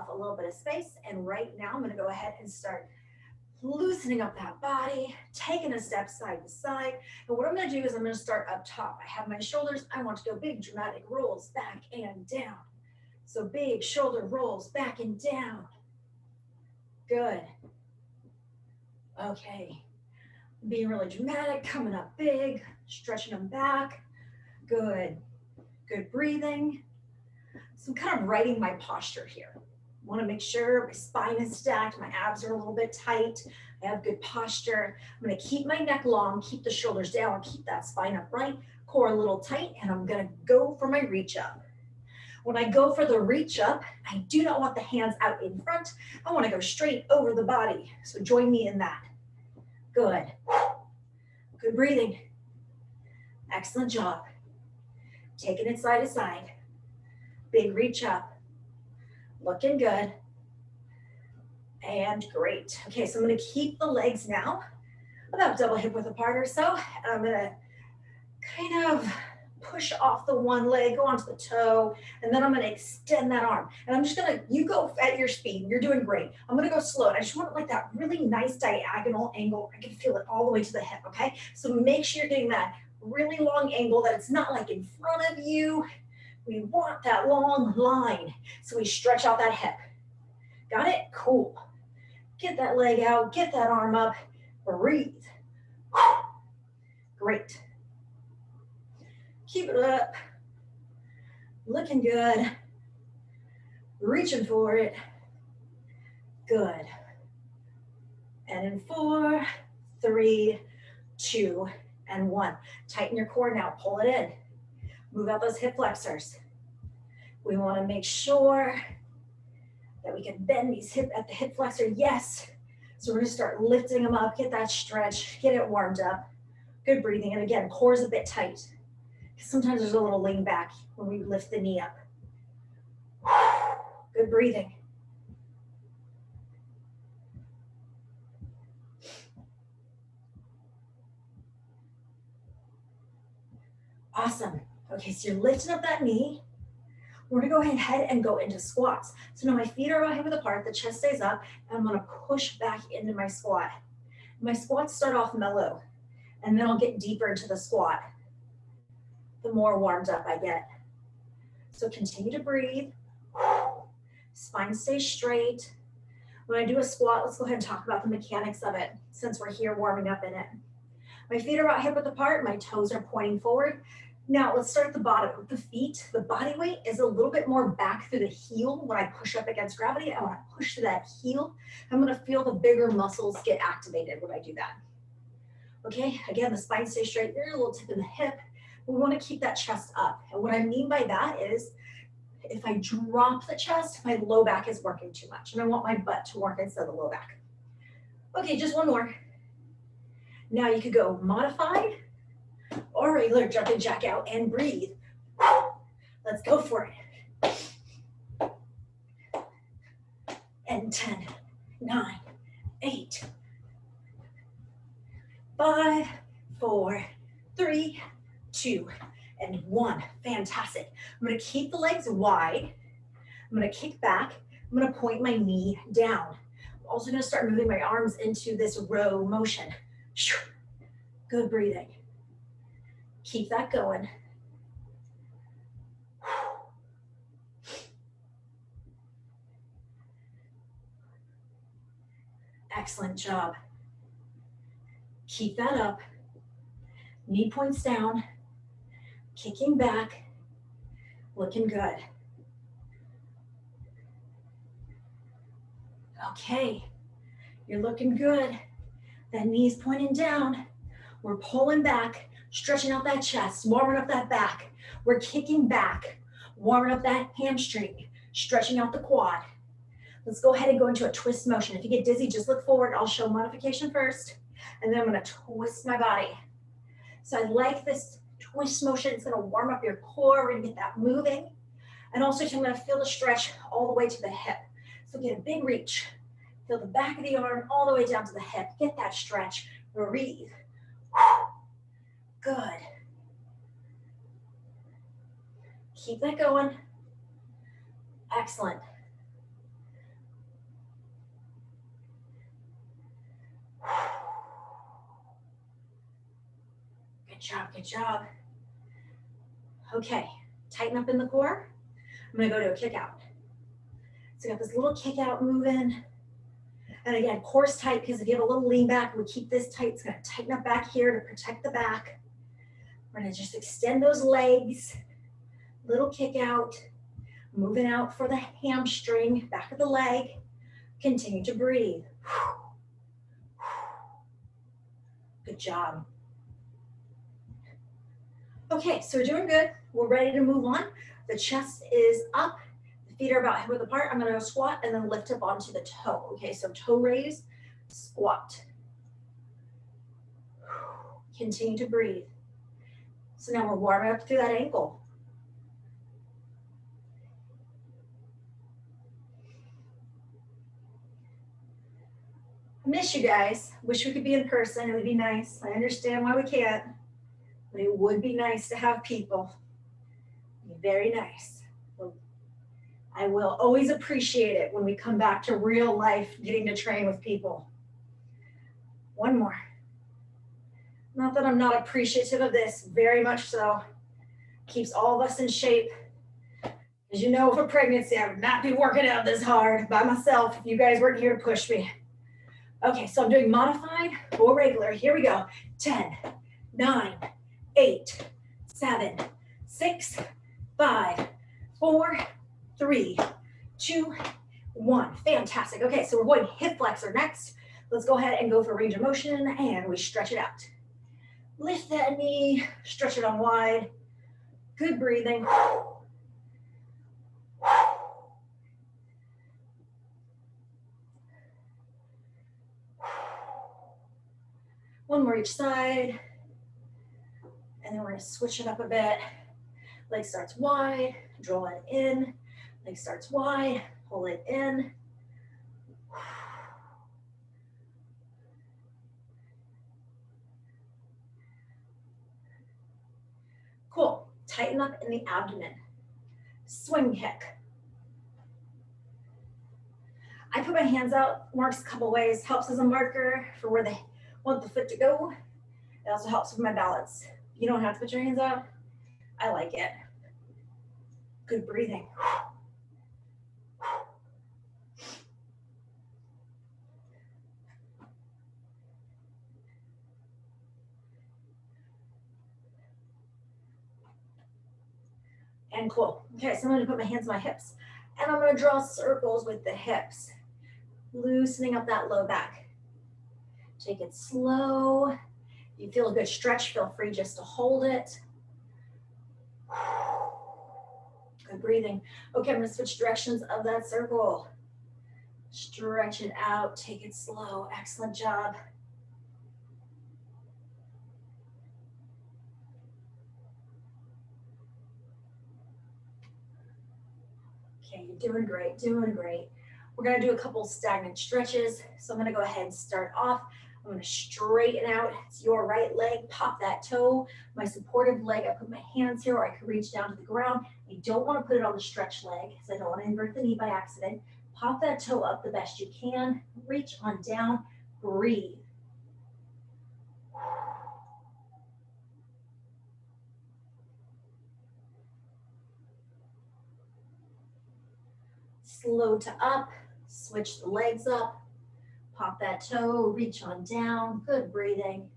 a little bit of space. And right now I'm going to go ahead and start loosening up that body, taking a step side to side. And what I'm going to do is I'm going to start up top. I have my shoulders. I want to go big dramatic rolls back and down. So big shoulder rolls back and down. Good. Okay. Being really dramatic, coming up big, stretching them back. Good. Good breathing. So I'm kind of writing my posture here. Want to make sure my spine is stacked, my abs are a little bit tight, I have good posture. I'm going to keep my neck long, keep the shoulders down, keep that spine upright, core a little tight, and I'm going to go for my reach up. When I go for the reach up, I do not want the hands out in front. I want to go straight over the body. So join me in that. Good. Good breathing. Excellent job. Taking it side to side. Big reach up. Looking good. And great. Okay, so I'm going to keep the legs now about double hip width apart or so. And I'm going to kind of push off the one leg, go onto the toe, and then I'm going to extend that arm. And I'm just going to, you go at your speed. You're doing great. I'm going to go slow. I just want like that really nice diagonal angle. I can feel it all the way to the hip, okay? So make sure you're getting that really long angle, that it's not like in front of you. We want that long line. So we stretch out that hip. Got it? Cool. Get that leg out, get that arm up, breathe. Great. Keep it up. Looking good. Reaching for it. Good. And in 4, 3, 2, and 1. Tighten your core now, pull it in. Move out those hip flexors. We want to make sure that we can bend these at the hip flexor, yes. So we're gonna start lifting them up, get that stretch, get it warmed up. Good breathing, and again, core's a bit tight. Sometimes there's a little lean back when we lift the knee up. Good breathing. Awesome. Okay, so you're lifting up that knee. We're gonna go ahead and go into squats. So now my feet are about hip width apart, the chest stays up, and I'm gonna push back into my squat. My squats start off mellow, and then I'll get deeper into the squat the more warmed up I get. So continue to breathe. Spine stays straight. When I do a squat, let's go ahead and talk about the mechanics of it, since we're here warming up in it. My feet are about hip width apart, my toes are pointing forward. Now let's start at the bottom with the feet. The body weight is a little bit more back through the heel. When I push up against gravity, I want to push to that heel. I'm going to feel the bigger muscles get activated when I do that. Okay, again, the spine stays straight. There's a little tip in the hip. We want to keep that chest up. And what I mean by that is if I drop the chest, my low back is working too much. And I want my butt to work instead of the low back. Okay, just one more. Now you could go modified or regular jumping jack out and breathe. Let's go for it. And 10, 9, 8, 5, 4, 3, 2, and 1. Fantastic. I'm going to keep the legs wide. I'm going to kick back. I'm going to point my knee down. I'm also going to start moving my arms into this row motion. Good breathing. Keep that going. Excellent job. Keep that up. Knee points down. Kicking back. Looking good. Okay. You're looking good. That knee's pointing down. We're pulling back, stretching out that chest, warming up that back. We're kicking back, warming up that hamstring, stretching out the quad. Let's go ahead and go into a twist motion. If you get dizzy, just look forward. I'll show modification first, and then I'm going to twist my body. So I like this twist motion. It's going to warm up your core. We're going to get that moving. And also, I'm going to feel the stretch all the way to the hip. So get a big reach. Feel the back of the arm all the way down to the hip. Get that stretch. Breathe. Good. Keep that going. Excellent. Good job, good job. Okay, tighten up in the core. I'm gonna go to a kick out. So I got this little kick out moving. And again, core's tight because if you have a little lean back, we keep this tight. It's gonna tighten up back here to protect the back. We're gonna just extend those legs. Little kick out. Moving out for the hamstring, back of the leg. Continue to breathe. Good job. Okay, so we're doing good. We're ready to move on. The chest is up. The feet are about hip width apart. I'm gonna go squat and then lift up onto the toe. Okay, so toe raise, squat. Continue to breathe. So now we're warming up through that ankle. I miss you guys. Wish we could be in person. It would be nice. I understand why we can't, but it would be nice to have people. It'd be very nice. I will always appreciate it when we come back to real life, getting to train with people. One more. Not that I'm not appreciative of this, very much so. Keeps all of us in shape. As you know, for pregnancy, I would not be working out this hard by myself if you guys weren't here to push me. Okay, so I'm doing modified or regular. Here we go. 10, 9, 8, 7, 6, 5, 4, 3, 2, 1. Fantastic. Okay, so we're going hip flexor next. Let's go ahead and go for range of motion and we stretch it out. Lift that knee, stretch it on wide. Good breathing. One more each side. And then we're gonna switch it up a bit. Leg starts wide, draw it in. Leg starts wide, pull it in. Cool, tighten up in the abdomen. Swing kick. I put my hands out, marks a couple ways, helps as a marker for where they want the foot to go. It also helps with my balance. You don't have to put your hands out. I like it. Good breathing. And cool. Okay, so I'm gonna put my hands on my hips and I'm gonna draw circles with the hips, loosening up that low back. Take it slow. If you feel a good stretch, feel free just to hold it. Good breathing. Okay, I'm gonna switch directions of that circle. Stretch it out, take it slow. Excellent job. Okay, you're doing great, doing great. We're gonna do a couple stagnant stretches. So I'm gonna go ahead and start off. I'm gonna straighten out. It's your right leg, pop that toe. My supportive leg, I put my hands here or I can reach down to the ground. I don't wanna put it on the stretch leg because I don't wanna invert the knee by accident. Pop that toe up the best you can. Reach on down, breathe. Slow to up, switch the legs up. Pop that toe, reach on down, good breathing.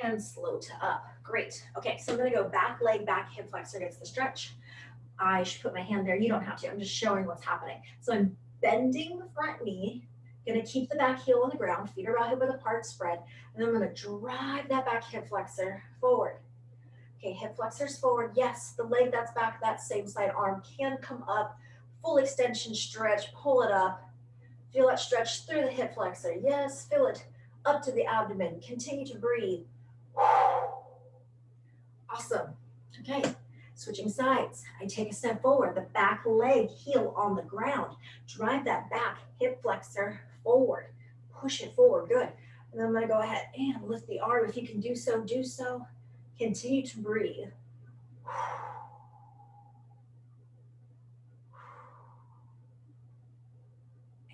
And slow to up, great. Okay, so I'm gonna go back leg, back hip flexor gets the stretch. I should put my hand there, you don't have to, I'm just showing what's happening. So I'm bending the front knee, gonna keep the back heel on the ground, feet are about hip width apart, spread, and then I'm gonna drive that back hip flexor forward. Okay, hip flexors forward. Yes, the leg that's back, that same side arm can come up. Full extension stretch, pull it up. Feel that stretch through the hip flexor. Yes, feel it up to the abdomen. Continue to breathe. Awesome. Okay, switching sides. I take a step forward, the back leg, heel on the ground. Drive that back hip flexor forward. Push it forward, good. And then I'm gonna go ahead and lift the arm. If you can do so, do so. Continue to breathe.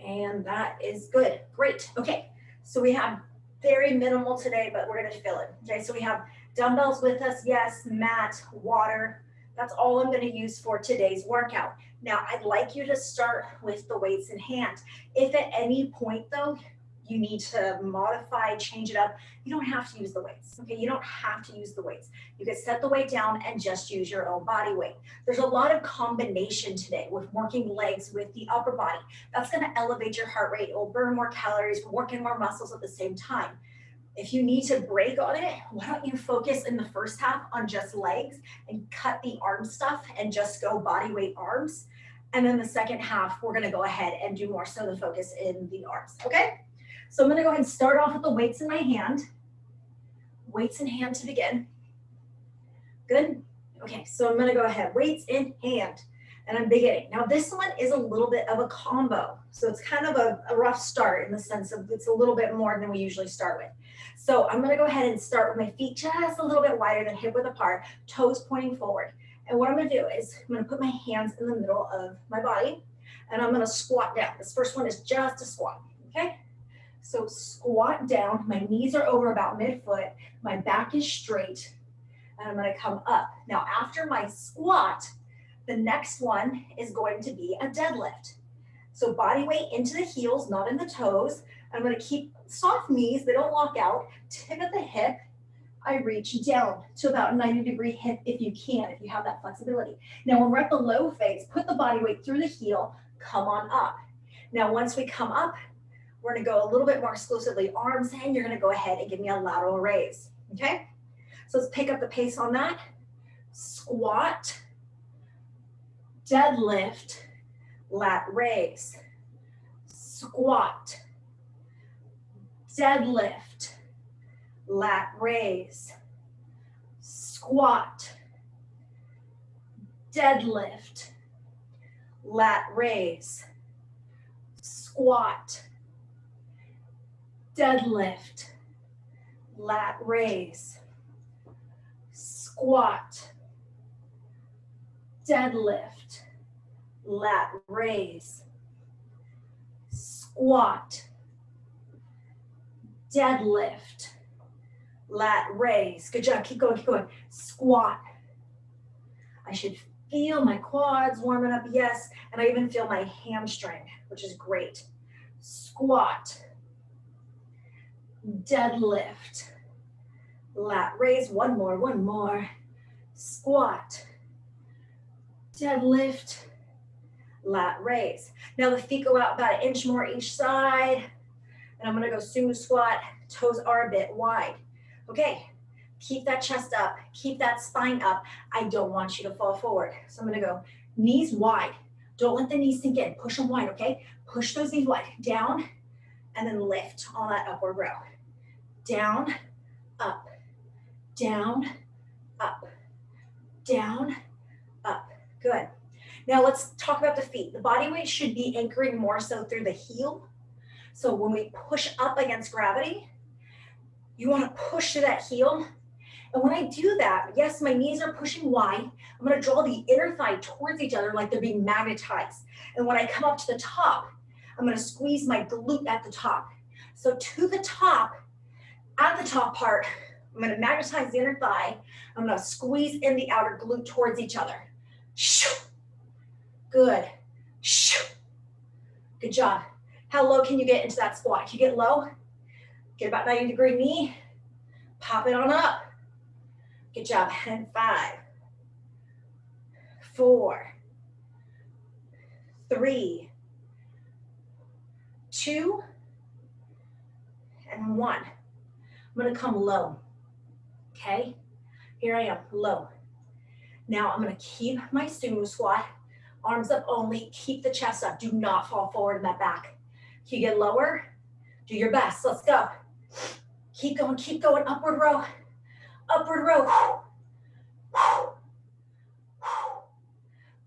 And that is good. Great. Okay. So we have very minimal today, but we're going to fill it. Okay. So we have dumbbells with us. Yes. Mat, water. That's all I'm going to use for today's workout. Now, I'd like you to start with the weights in hand. If at any point, though, you need to modify, change it up, you don't have to use the weights. Okay. You don't have to use the weights. You can set the weight down and just use your own body weight. There's a lot of combination today with working legs with the upper body. That's going to elevate your heart rate. It will burn more calories, working more muscles at the same time. If you need to break on it, why don't you focus in the first half on just legs and cut the arm stuff and just go body weight arms. And then the second half, we're going to go ahead and do more so the focus in the arms. Okay? So I'm going to go ahead and start off with the weights in my hand. Weights in hand to begin. Good. Okay, so I'm going to go ahead. Weights in hand. And I'm beginning. Now this one is a little bit of a combo. So it's kind of a rough start in the sense of it's a little bit more than we usually start with. So I'm going to go ahead and start with my feet just a little bit wider than hip width apart, toes pointing forward. And what I'm going to do is I'm going to put my hands in the middle of my body and I'm going to squat down. This first one is just a squat. Okay? So squat down. My knees are over about midfoot. My back is straight. And I'm going to come up. Now after my squat, the next one is going to be a deadlift. So body weight into the heels, not in the toes. I'm going to keep soft knees, they don't lock out. Tip of the hip, I reach down to about 90-degree hip if you can, if you have that flexibility. Now when we're at the low phase, put the body weight through the heel, come on up. Now once we come up, we're going to go a little bit more exclusively arms, and you're going to go ahead and give me a lateral raise. Okay? So let's pick up the pace on that. Squat, deadlift, lat raise, squat, deadlift, lat raise, squat, deadlift, lat raise, squat, deadlift, lat raise, squat, deadlift, lat raise, squat, deadlift, lat raise. Good job, keep going, keep going. Squat. I should feel my quads warming up, yes, and I even feel my hamstring, which is great. Squat, deadlift, lat raise, one more. Squat, deadlift, lat raise. Now the feet go out about 1 inch more each side, and I'm gonna go sumo squat, toes are a bit wide. Okay, keep that chest up, keep that spine up. I don't want you to fall forward. So I'm gonna go knees wide. Don't let the knees sink in, push them wide, okay? Push those knees wide, down, and then lift on that upward row. Down, up, down, up, down, up. Good. Now let's talk about the feet. The body weight should be anchoring more so through the heel. So when we push up against gravity, you want to push to that heel. And when I do that, yes, my knees are pushing wide. I'm going to draw the inner thigh towards each other like they're being magnetized. And when I come up to the top, I'm going to squeeze my glute at the top. So to the top, at the top part, I'm going to magnetize the inner thigh. I'm going to squeeze in the outer glute towards each other. Good. Good job. How low can you get into that squat? Can you get low? Get about 90-degree knee. Pop it on up. Good job. And 5, 4, 3, 2, and 1. I'm going to come low. Okay? Here I am, low. Now I'm going to keep my sumo squat. Arms up only. Keep the chest up. Do not fall forward in that back. Can you get lower? Do your best. Let's go. Keep going, keep going. Upward row. Upward row.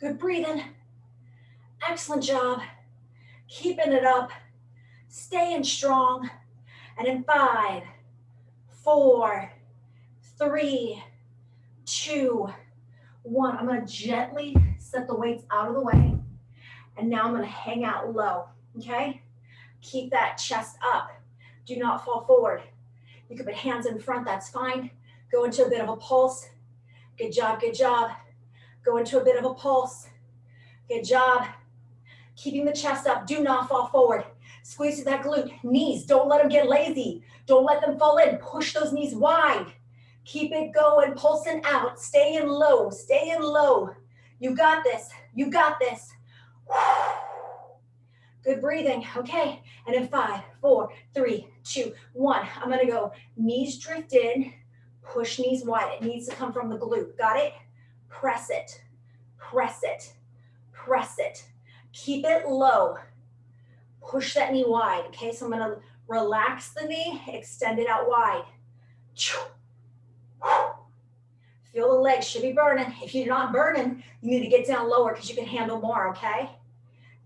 Good breathing. Excellent job. Keeping it up. Staying strong. And in 5, 4, 3, 2, 1. I'm going to gently set the weights out of the way. And now I'm going to hang out low. Okay? Keep that chest up. Do not fall forward. You can put hands in front, that's fine. Go into a bit of a pulse. Good job, good job. Go into a bit of a pulse. Good job. Keeping the chest up, do not fall forward. Squeeze through that glute. Knees, don't let them get lazy. Don't let them fall in. Push those knees wide. Keep it going, pulsing out. Stay in low, stay in low. You got this, you got this. Good breathing, okay. And in 5, 4, 3, 2, 1. I'm gonna go knees drift in, push knees wide. It needs to come from the glute, got it? Press it, press it, press it. Keep it low. Push that knee wide, okay? So I'm gonna relax the knee, extend it out wide. Feel the legs should be burning. If you're not burning, you need to get down lower because you can handle more, okay?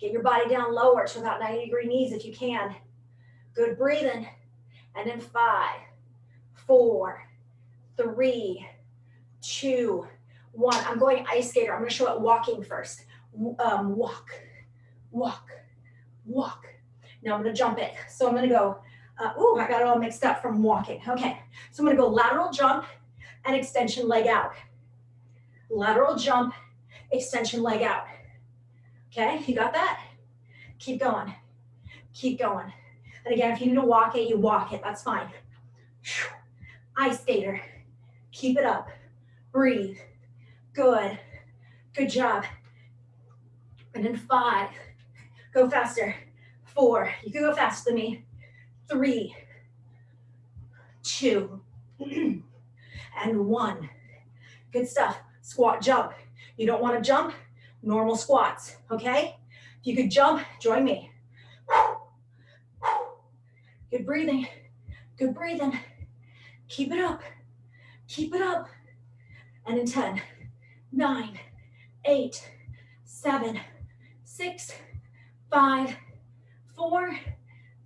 Get your body down lower to about 90-degree knees if you can. Good breathing. And then 5, 4, 3, 2, 1. I'm going ice skater. I'm gonna show it walking first. Walk, walk, walk. Now I'm gonna jump it. So I'm gonna go, I got it all mixed up from walking. Okay, so I'm gonna go lateral jump and extension leg out. Lateral jump, extension leg out. Okay, you got that? Keep going, keep going. And again, if you need to walk it, you walk it, that's fine. Ice skater, keep it up, breathe, good, good job. And then 5, go faster. 4, you can go faster than me. 3, 2, and 1. Good stuff. Squat, jump. You don't want to jump, normal squats, okay? If you could jump, join me. Good breathing, good breathing. Keep it up, keep it up. And in 10, 9, 8, 7, 6, 5, 4,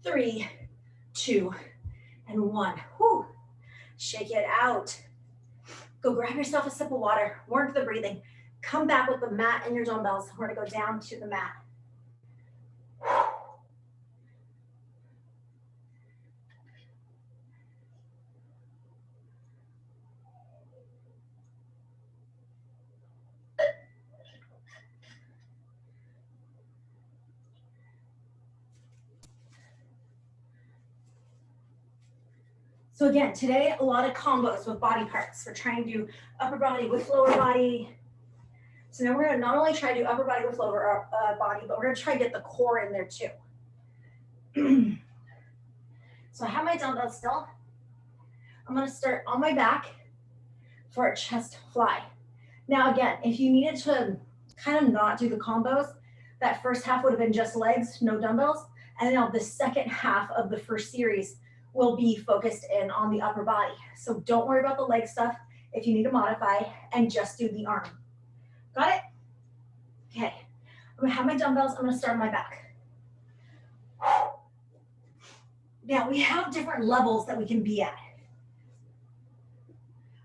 3, 2, and 1. Whew. Shake it out. Go grab yourself a sip of water, work the breathing. Come back with the mat and your dumbbells. We're gonna go down to the mat. So again, today, a lot of combos with body parts. We're trying to do upper body with lower body. So now we're gonna not only try to do upper body with lower body, but we're gonna try to get the core in there too. So I have my dumbbells still. I'm gonna start on my back for a chest fly. Now again, if you needed to kind of not do the combos, that first half would have been just legs, no dumbbells. And now the second half of the first series will be focused in on the upper body. So don't worry about the leg stuff if you need to modify, and just do the arm. Got it? Okay, I'm gonna have my dumbbells, I'm gonna start on my back. Now we have different levels that we can be at.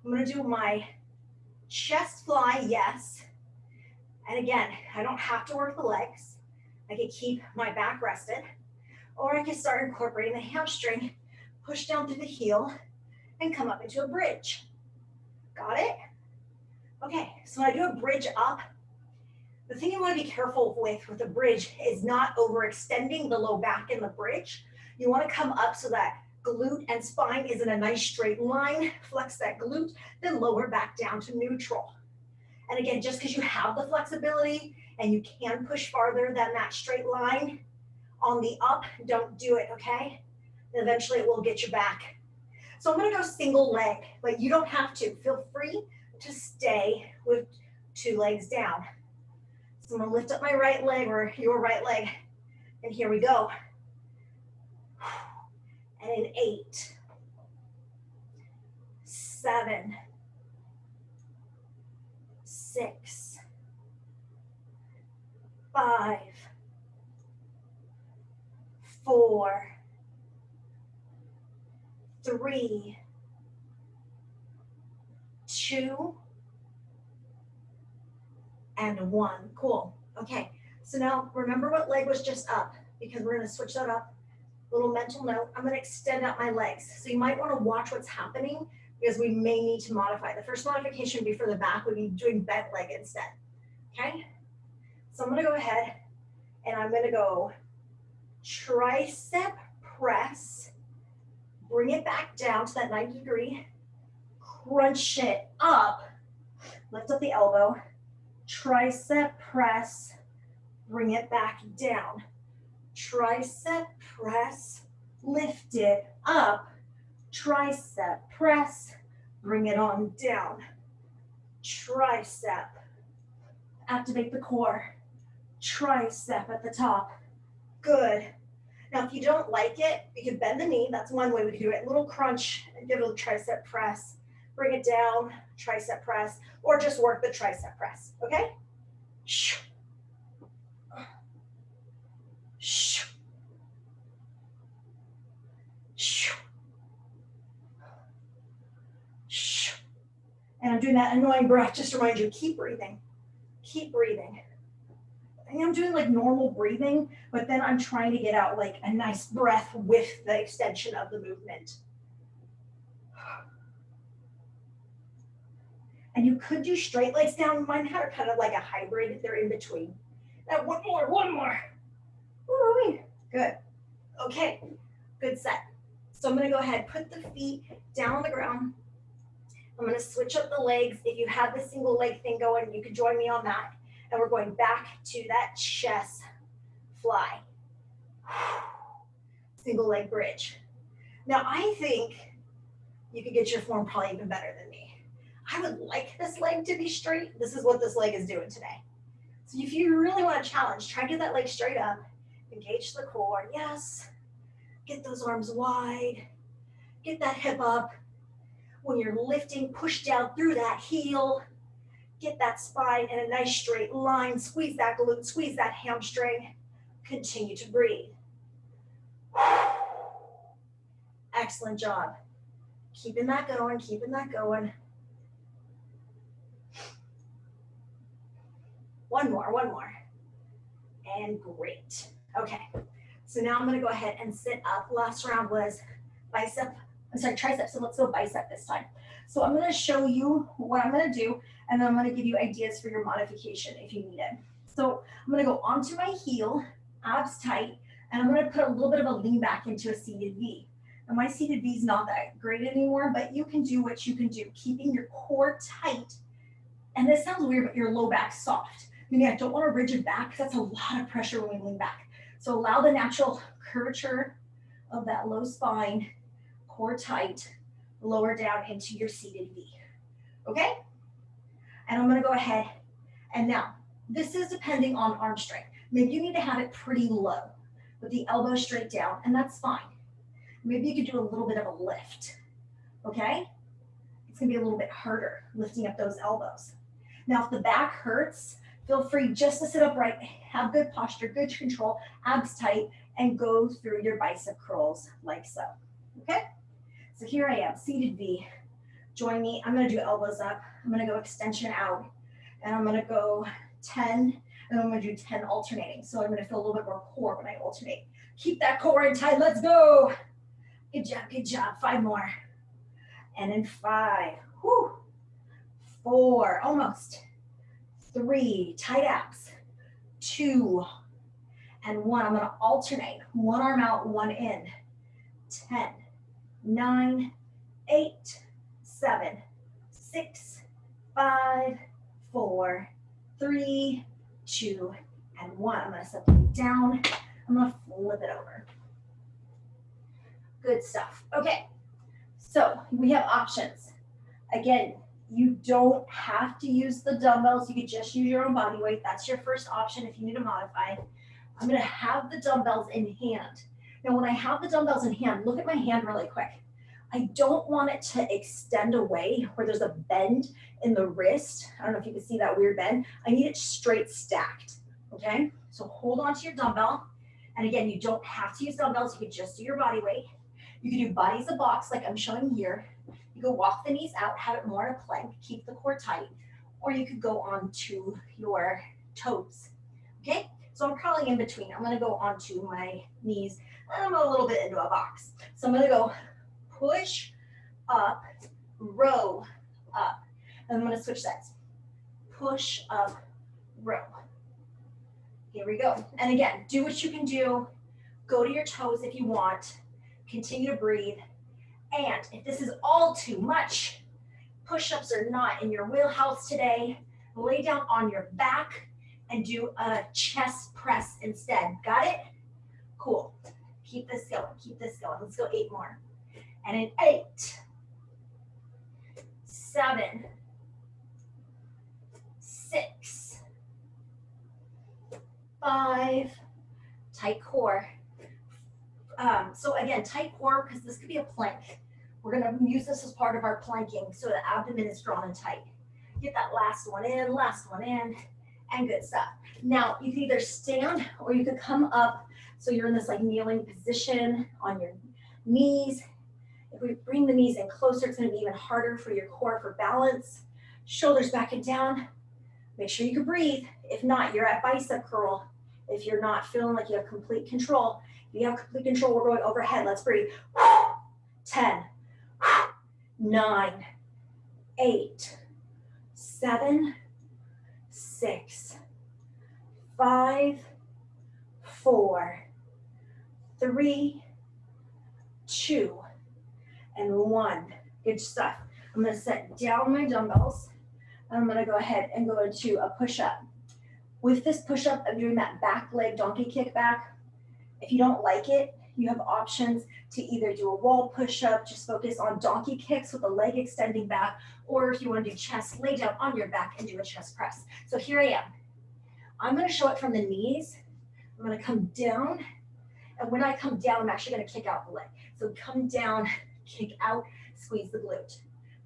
I'm gonna do my chest fly, yes. And again, I don't have to work the legs. I can keep my back rested, or I can start incorporating the hamstring, push down through the heel, and come up into a bridge. Got it? Okay, so when I do a bridge up, the thing you want to be careful with a bridge is not overextending the low back in the bridge. You want to come up so that glute and spine is in a nice straight line, flex that glute, then lower back down to neutral. And again, just because you have the flexibility and you can push farther than that straight line on the up, don't do it, okay? Eventually it will get you back. So I'm gonna go single leg, but you don't have to. Feel free to stay with 2 legs down. So I'm gonna lift up my right leg, or your right leg, and here we go. And in 8, 7, 6, 5, 4, 3, 2, and 1. Cool. Okay, so now remember what leg was just up, because we're gonna switch that up Little mental note, I'm gonna extend out my legs. So you might wanna watch what's happening because we may need to modify. The first modification would be for the back, would be doing bent leg instead, okay? So I'm gonna go ahead and I'm gonna go tricep press, bring it back down to that 90-degree, crunch it up, lift up the elbow, tricep press, bring it back down, tricep press, lift it up, tricep press, bring it on down, tricep, activate the core, tricep at the top, good. Now if you don't like it, you can bend the knee, that's one way we can do it, a little crunch and give it a tricep press, bring it down, tricep press, or just work the tricep press, okay? And I'm doing that annoying breath just to remind you, keep breathing, keep breathing. And I'm doing like normal breathing, but then I'm trying to get out like a nice breath with the extension of the movement. And you could do straight legs down. Mine had kind of like a hybrid, they're in between. Now one more. Ooh, good. Okay, good set. So I'm gonna go ahead, put the feet down on the ground. I'm gonna switch up the legs. If you have the single leg thing going, you can join me on that. And we're going back to that chest fly. Single leg bridge. Now I think you could get your form probably even better than me. I would like this leg to be straight. This is what this leg is doing today. So if you really want to challenge, try to get that leg straight up, engage the core, yes. Get those arms wide, get that hip up. When you're lifting, push down through that heel, get that spine in a nice straight line, squeeze that glute, squeeze that hamstring, continue to breathe. Excellent job. Keeping that going, keeping that going. One more. And great. Okay, so now I'm gonna go ahead and sit up. Last round was tricep, so let's go bicep this time. So I'm gonna show you what I'm gonna do, and then I'm gonna give you ideas for your modification if you need it. So I'm gonna go onto my heel, abs tight, and I'm gonna put a little bit of a lean back into a seated V. Now my seated V is not that great anymore, but you can do what you can do, keeping your core tight. And this sounds weird, but your low back soft. Meaning I don't want a rigid back because that's a lot of pressure when we lean back. So allow the natural curvature of that low spine, core tight, lower down into your seated V, okay? And I'm gonna go ahead, and now, this is depending on arm strength. Maybe you need to have it pretty low, with the elbow straight down, and that's fine. Maybe you could do a little bit of a lift, okay? It's gonna be a little bit harder lifting up those elbows. Now, if the back hurts, feel free just to sit upright, have good posture, good control, abs tight, and go through your bicep curls like so, okay? So here I am, seated V. Join me, I'm gonna do elbows up, I'm gonna go extension out, and I'm gonna go 10, and I'm gonna do 10 alternating. So I'm gonna feel a little bit more core when I alternate. Keep that core in tight, let's go. Good job, 5 more. And in 5, whew, 4, almost, 3, tight abs, 2, and 1. I'm gonna alternate, one arm out, one in. 10, 9, 8, 7, 6, 5, 4, 3, 2, and 1. I'm gonna set the feet down. I'm gonna flip it over. Good stuff. Okay, so we have options. Again, you don't have to use the dumbbells. You could just use your own body weight. That's your first option if you need to modify. I'm gonna have the dumbbells in hand. Now, when I have the dumbbells in hand, look at my hand really quick. I don't want it to extend away where there's a bend in the wrist. I don't know if you can see that weird bend. I need it straight stacked, okay? So hold on to your dumbbell. And again, you don't have to use dumbbells. You can just do your body weight. You can do bodies a box like I'm showing here. You can walk the knees out, have it more in a plank, keep the core tight, or you could go onto your toes, okay? So I'm crawling in between. I'm gonna go onto my knees. I'm a little bit into a box. So I'm gonna go push up, row up. And I'm gonna switch sides. Push up, row. Here we go. And again, do what you can do. Go to your toes if you want. Continue to breathe. And if this is all too much, push-ups are not in your wheelhouse today. Lay down on your back and do a chest press instead. Got it? Cool. Keep this going. Keep this going. Let's go 8 more. And in 8, 7, 6, 5, tight core. So again, tight core, because this could be a plank. We're gonna use this as part of our planking so the abdomen is drawn and tight. Get that last one in, and good stuff. Now, you can either stand or you could come up so you're in this like kneeling position on your knees. If we bring the knees in closer, it's gonna be even harder for your core for balance. Shoulders back and down. Make sure you can breathe. If not, you're at bicep curl. If you're not feeling like you have complete control, if you have complete control, we're going overhead. Let's breathe. 10, 9, 8, 7, 6, 5, 4, 3, 2, and 1. Good stuff. I'm going to set down my dumbbells. I'm going to go ahead and go into a push-up. With this push-up, I'm doing that back leg donkey kick back. If you don't like it, you have options to either do a wall push-up, just focus on donkey kicks with the leg extending back, or if you want to do chest, lay down on your back and do a chest press. So here I am. I'm going to show it from the knees. I'm going to come down, and when I come down, I'm actually going to kick out the leg. So come down, kick out, squeeze the glute.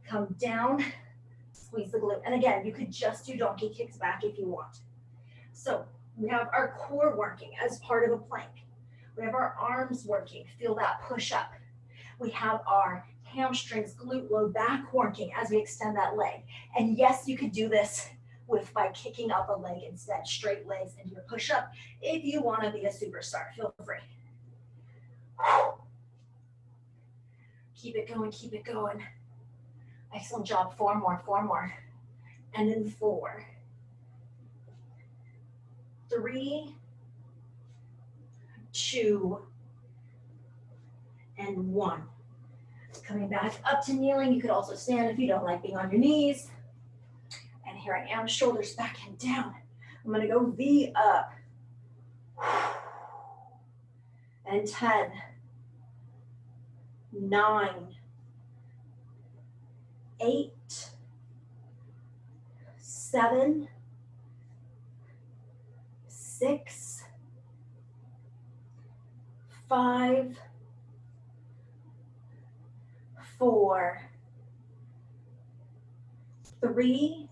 Come down, squeeze the glute. And again, you could just do donkey kicks back if you want. So we have our core working as part of a plank. We have our arms working, feel that push up. We have our hamstrings, glute, low back working as we extend that leg. And yes, you could do this by kicking out the leg instead, straight legs into your push up. If you want to be a superstar, feel free. Keep it going, keep it going. Excellent job, 4 more, 4 more. And then 4, 3, 2, and 1. Coming back up to kneeling. You could also stand if you don't like being on your knees. And here I am, shoulders back and down. I'm gonna go V up. And 10, 9, 8, 7, 6, 5, 4, 3,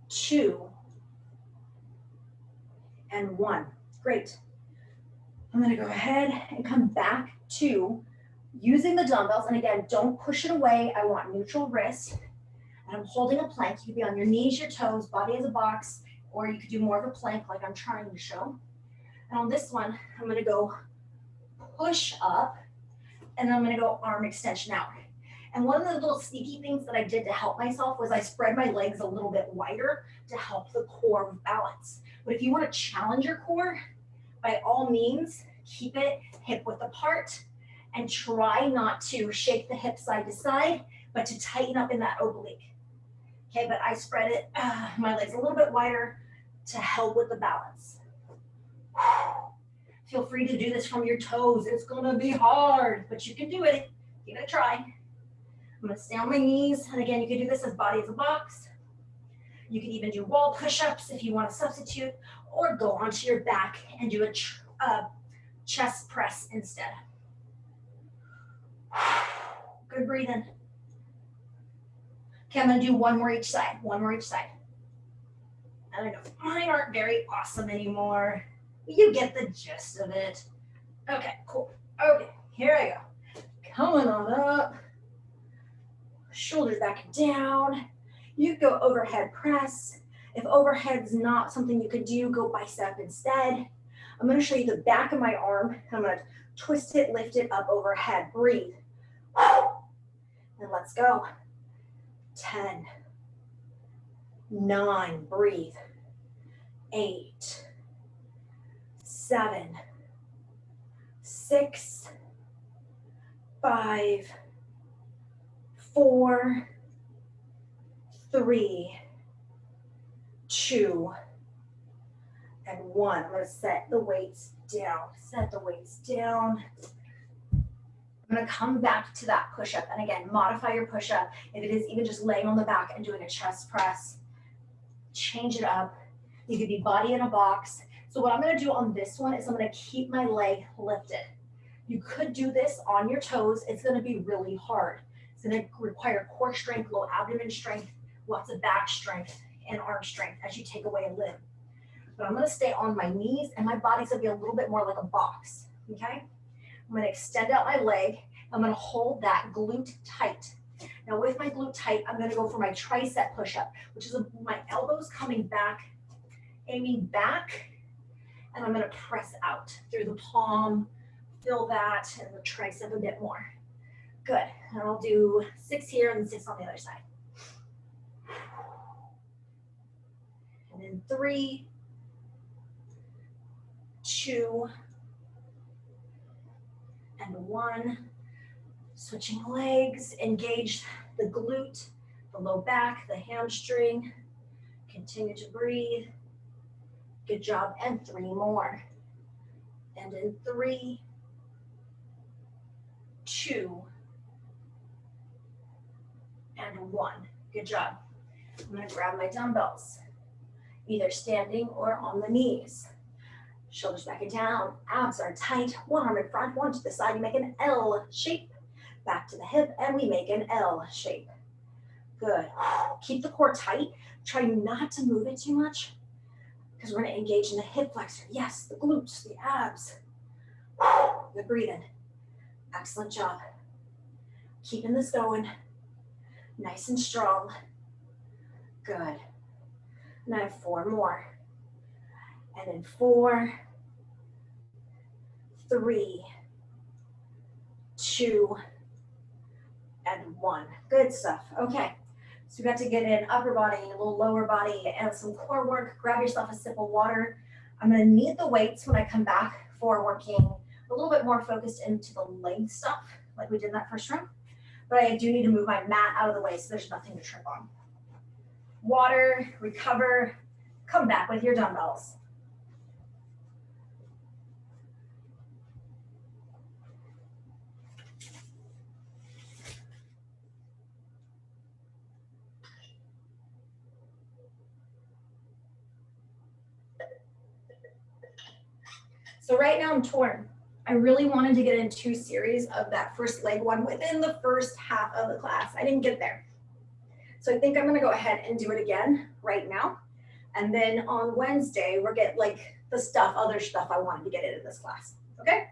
2, and 1. Great. I'm going to go ahead and come back to using the dumbbells. And again, don't push it away. I want neutral wrist. And I'm holding a plank. You could be on your knees, your toes, body as a box, or you could do more of a plank like I'm trying to show. And on this one, I'm going to go push up, and I'm going to go arm extension out. And one of the little sneaky things that I did to help myself was I spread my legs a little bit wider to help the core with balance. But if you want to challenge your core, by all means, keep it hip width apart and try not to shake the hip side to side, but to tighten up in that oblique. Okay, but I spread it, my legs a little bit wider to help with the balance. Feel free to do this from your toes. It's gonna be hard, but you can do it. Give it a try. I'm gonna stay on my knees. And again, you can do this as body as a box. You can even do wall push-ups if you want to substitute, or go onto your back and do a chest press instead. Good breathing. Okay, I'm gonna do one more each side, one more each side. And I know mine aren't very awesome anymore. You get the gist of it. Okay, cool. Okay, here I go. Coming on up. Shoulders back and down. You go overhead press. If overhead's not something you could do, go bicep instead. I'm gonna show you the back of my arm, and I'm gonna twist it, lift it up overhead. Breathe. And let's go. 10, 9, breathe. 8, 7, 6, 5, 4, 3, 2, and 1. I'm going to set the weights down. Set the weights down. I'm going to come back to that push-up. And again, modify your push-up. If it is even just laying on the back and doing a chest press, change it up. You could be body in a box. So what I'm going to do on this one is I'm going to keep my leg lifted. You could do this on your toes. It's going to be really hard. It's going to require core strength, low abdomen strength, lots of back strength and arm strength as you take away a limb. But I'm going to stay on my knees, and my body's going to be a little bit more like a box, okay? I'm going to extend out my leg. I'm going to hold that glute tight. Now with my glute tight, I'm going to go for my tricep push-up, which is my elbows coming back, aiming back, and I'm going to press out through the palm, feel that, and the tricep a bit more. Good. And I'll do 6 here and 6 on the other side. And then 3, 2, and 1. Switching legs, engage the glute, the low back, the hamstring. Continue to breathe. Good job. And 3 more. And in 3, 2, and 1. Good job. I'm going to grab my dumbbells, either standing or on the knees. Shoulders back and down, abs are tight, one arm in front, one to the side. You make an L shape. Back to the hip, and we make an L shape. Good. Keep the core tight. Try not to move it too much, because we're going to engage in the hip flexor. Yes, the glutes, the abs. Good breathing. Excellent job. Keeping this going. Nice and strong. Good. And I have 4 more. And in 4, 3, 2, and 1. Good stuff. Okay. So we got to get in upper body, a little lower body, and some core work. Grab yourself a sip of water. I'm going to need the weights when I come back for working a little bit more focused into the leg stuff, like we did in that first round. But I do need to move my mat out of the way so there's nothing to trip on. Water, recover, come back with your dumbbells. So right now I'm torn. I really wanted to get in 2 series of that first leg one within the first half of the class. I didn't get there. So I think I'm gonna go ahead and do it again right now. And then on Wednesday, we'll get like the other stuff I wanted to get in this class, okay?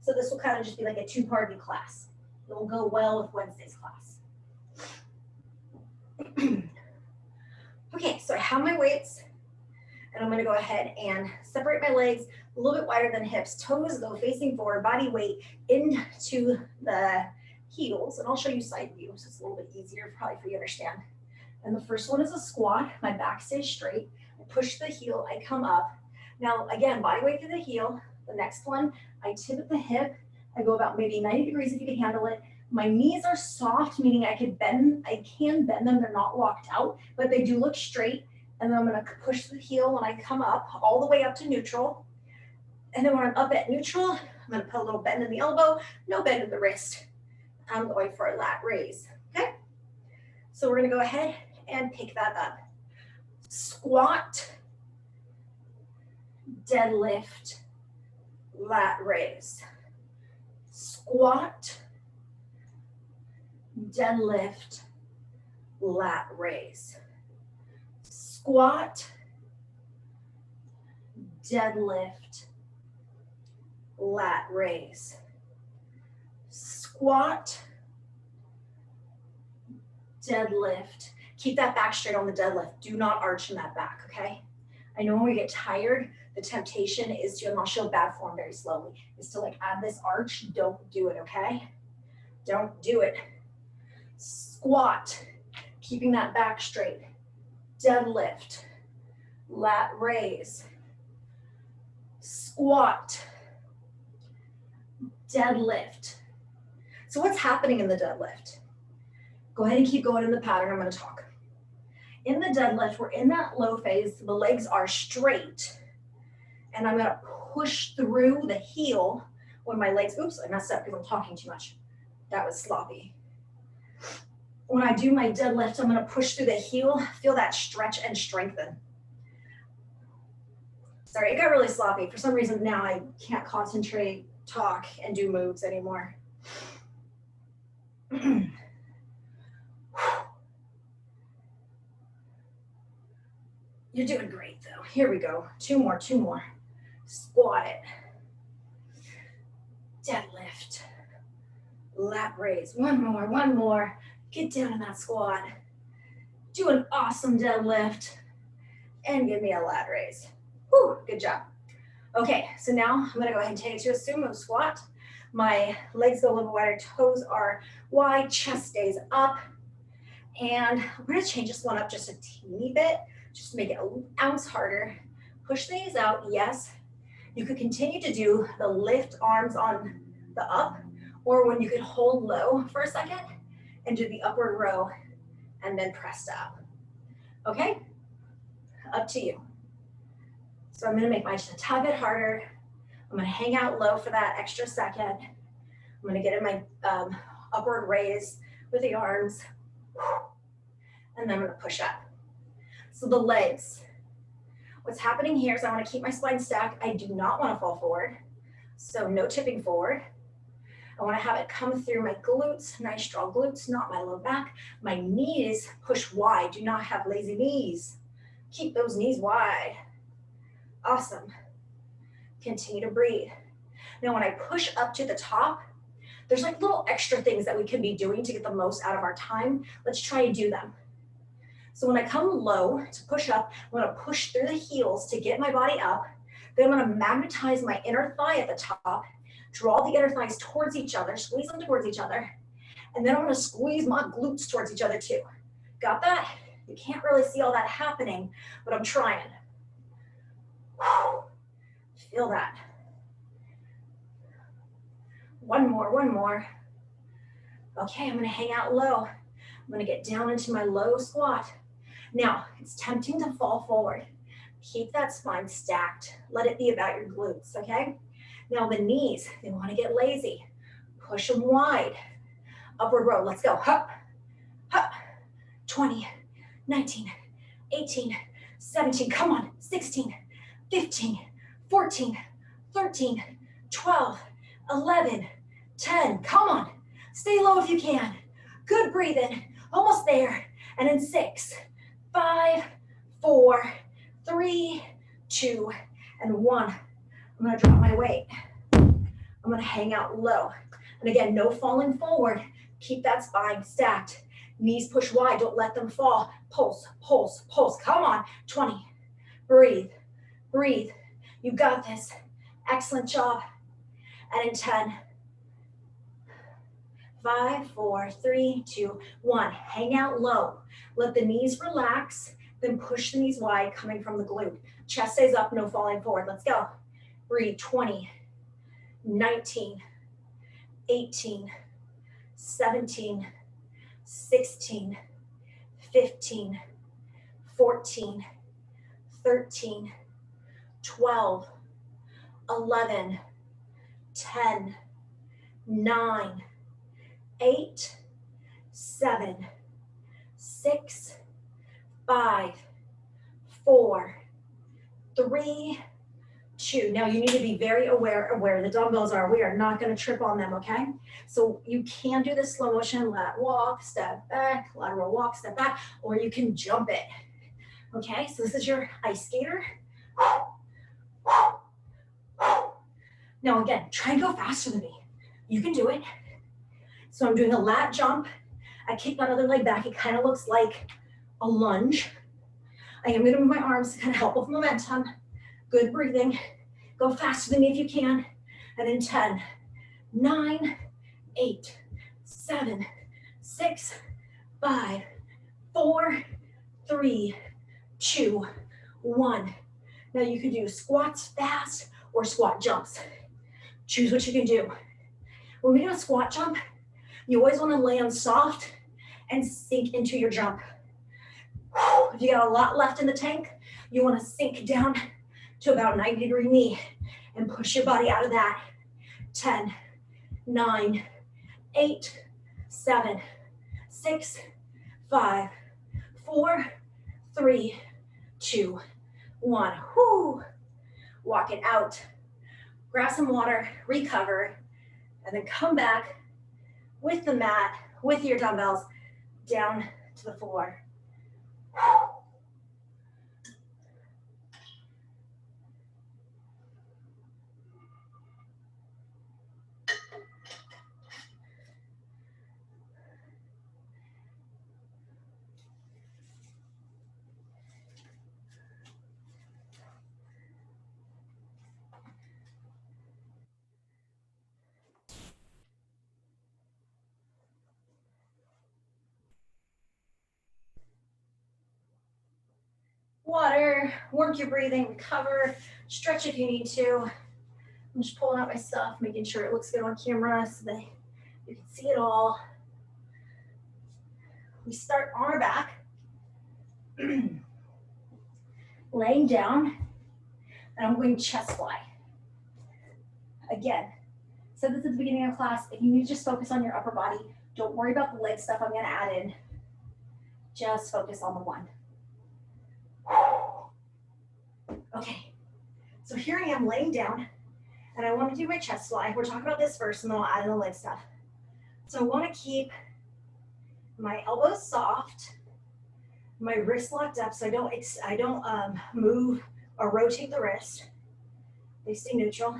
So this will kind of just be like a 2-party class. It will go well with Wednesday's class. Okay, so I have my weights, and I'm gonna go ahead and separate my legs a little bit wider than hips. Toes go facing forward, body weight into the heels, and I'll show you side view, so it's a little bit easier probably for you to understand. And the first one is a squat. My back stays straight. I push the heel, I come up. Now again, body weight through the heel. The next one, I tip at the hip. I go about maybe 90 degrees if you can handle it. My knees are soft, meaning I can bend them. They're not locked out, but they do look straight. And then I'm gonna push the heel when I come up, all the way up to neutral. And then when I'm up at neutral, I'm gonna put a little bend in the elbow, no bend in the wrist. I'm going for a lat raise, okay? So we're gonna go ahead and pick that up. Squat, deadlift, lat raise. Squat, deadlift, lat raise. Squat, deadlift, lat raise. Squat, deadlift. Keep that back straight on the deadlift. Do not arch in that back, okay? I know when we get tired, The temptation is to, and I'll show bad form very slowly, is to like add this arch. Don't do it, okay? Don't do it. Squat, keeping that back straight. Deadlift, lat raise, squat, deadlift. So what's happening in the deadlift? Go ahead and keep going in the pattern. I'm going to talk. In the deadlift, we're in that low phase. The legs are straight. And I'm going to push through the heel when my legs, oops, I messed up because I'm talking too much. That was sloppy. When I do my deadlift, I'm going to push through the heel, feel that stretch and strengthen. Sorry, it got really sloppy. For some reason now I can't concentrate, talk, and do moves anymore. You're doing great though. Here we go. Two more. Squat it. Deadlift. Lat raise. One more. Get down in that squat. Do an awesome deadlift. And give me a lat raise. Whew, good job. Okay, so now I'm gonna go ahead and take it to a sumo squat. My legs go a little wider, toes are wide, chest stays up. And we're gonna change this one up just a teeny bit, just to make it an ounce harder. Push these out, yes. You could continue to do the lift arms on the up, or when you could hold low for a second and do the upward row and then press up. Okay? Up to you. So I'm gonna make mine just a tad bit harder. I'm gonna hang out low for that extra second. I'm gonna get in my upward raise with the arms, and then I'm gonna push up. So the legs, what's happening here is I wanna keep my spine stacked. I do not wanna fall forward, so no tipping forward. I wanna have it come through my glutes, nice strong glutes, not my low back. My knees push wide, do not have lazy knees. Keep those knees wide. Awesome. Continue to breathe. Now when I push up to the top, there's like little extra things that we can be doing to get the most out of our time. Let's try and do them. So when I come low to push up, I'm gonna push through the heels to get my body up. Then I'm gonna magnetize my inner thigh at the top, draw the inner thighs towards each other, squeeze them towards each other. And then I'm gonna squeeze my glutes towards each other too. Got that? You can't really see all that happening, but I'm trying. Feel that. One more. Okay, I'm gonna hang out low. I'm gonna get down into my low squat. Now, it's tempting to fall forward. Keep that spine stacked. Let it be about your glutes, okay? Now the knees, they wanna get lazy. Push them wide. Upward row, let's go. Hup, hup. 20, 19, 18, 17, come on, 16, 15, 14, 13, 12, 11, 10, come on. Stay low if you can. Good breathing, almost there. And in 6, 5, 4, 3, 2, and 1. I'm gonna drop my weight. I'm gonna hang out low. And again, no falling forward. Keep that spine stacked. Knees push wide, don't let them fall. Pulse, pulse, pulse, come on. 20, breathe, breathe. You got this. Excellent job. And in 10, 5, 4, 3, 2, 1. Hang out low. Let the knees relax, then push the knees wide, coming from the glute. Chest stays up, no falling forward. Let's go. Breathe. 20, 19, 18, 17, 16, 15, 14, 13, 12, 11, 10, 9, 8, 7, 6, 5, 4, 3, 2. Now you need to be very aware of where the dumbbells are. We are not going to trip on them, okay? So you can do this slow motion, lat walk, step back, lateral walk, step back, or you can jump it, okay? So this is your ice skater. Now again, try and go faster than me. You can do it. So I'm doing a lat jump. I kick that other leg back. It kind of looks like a lunge. I am going to move my arms to kind of help with momentum. Good breathing. Go faster than me if you can. And in 10, 9, 8, 7, 6, 5, 4, 3, 2, 1. Now you can do squats fast or squat jumps. Choose what you can do. When we do a squat jump, you always want to land soft and sink into your jump. If you got a lot left in the tank, you want to sink down to about 90-degree knee and push your body out of that. 10, 9, 8, 7, 6, 5, 4, 3, 2, 1. Whoo. Walk it out. Grab some water, recover, and then come back with the mat, with your dumbbells, down to the floor. Water, work your breathing, recover, stretch if you need to. I'm just pulling out my stuff, making sure it looks good on camera so that you can see it all. We start on our back, laying down, and I'm going chest fly. Again, said this at the beginning of class, if you need to just focus on your upper body, don't worry about the leg stuff I'm gonna add in. Just focus on the one. Okay, so here I am laying down, and I want to do my chest fly. We're talking about this first, and then I'll add in the leg stuff. So I want to keep my elbows soft, my wrist locked up, so I don't move or rotate the wrist. They stay neutral.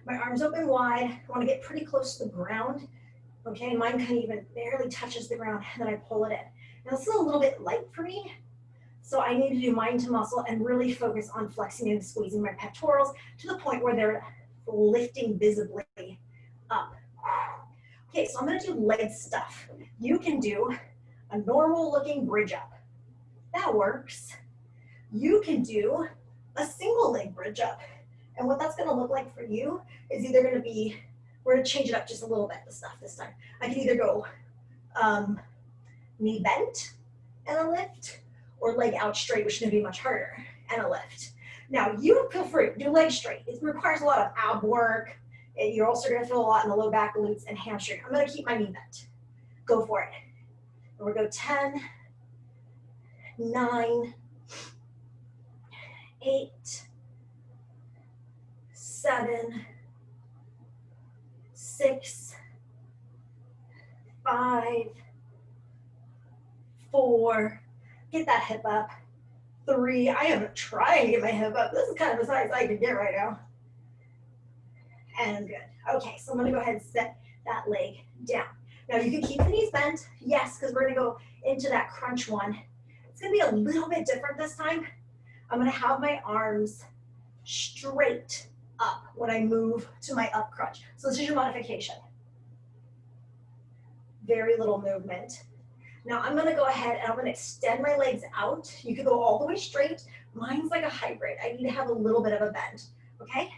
My arms open wide. I want to get pretty close to the ground. Okay, mine kind of even barely touches the ground, and then I pull it in. Now this is a little bit light for me, so I need to do mind to muscle and really focus on flexing and squeezing my pectorals to the point where they're lifting visibly up. Okay, so I'm gonna do leg stuff. You can do a normal looking bridge up. That works. You can do a single leg bridge up. And what that's gonna look like for you is either gonna be, we're gonna change it up just a little bit, the stuff this time. I can either go knee bent and a lift, or leg out straight, which is gonna be much harder, and a lift. Now, you feel free, do leg straight. It requires a lot of ab work. You're also gonna feel a lot in the low back, glutes, and hamstring. I'm gonna keep my knee bent. Go for it. And we'll go 10, 9, 8, 7, 6, 5, 4, get that hip up. 3, I am trying to get my hip up. This is kind of as high as I can get right now. And good. Okay, so I'm gonna go ahead and set that leg down. Now you can keep the knees bent, yes, because we're gonna go into that crunch one. It's gonna be a little bit different this time. I'm gonna have my arms straight up when I move to my up crunch. So this is your modification. Very little movement. Now I'm gonna go ahead and I'm gonna extend my legs out. You could go all the way straight. Mine's like a hybrid. I need to have a little bit of a bend, okay?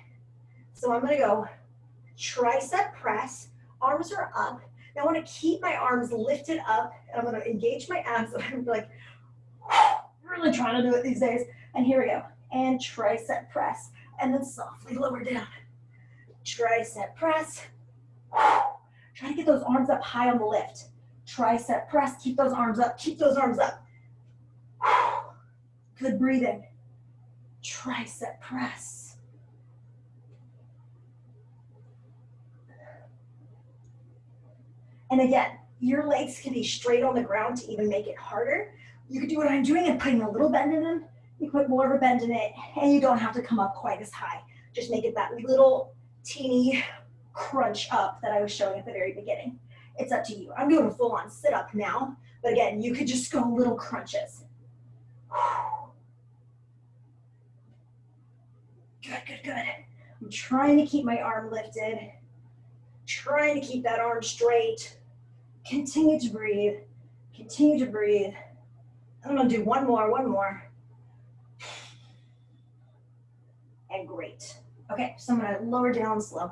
So I'm gonna go tricep press, arms are up. Now I wanna keep my arms lifted up, and I'm gonna engage my abs. I'm like, really trying to do it these days. And here we go. And tricep press, and then softly lower down. Tricep press. Try to get those arms up high on the lift. Tricep press, keep those arms up, keep those arms up. Good breathing. Tricep press. And again, your legs can be straight on the ground to even make it harder. You can do what I'm doing and putting a little bend in them. You put more of a bend in it, and you don't have to come up quite as high. Just make it that little teeny crunch up that I was showing at the very beginning. It's up to you. I'm doing a full-on sit-up now, but again, you could just go little crunches. good. I'm trying to keep my arm lifted, trying to keep that arm straight. Continue to breathe, continue to breathe. I'm gonna do one more. And great. Okay, so I'm gonna lower down slow.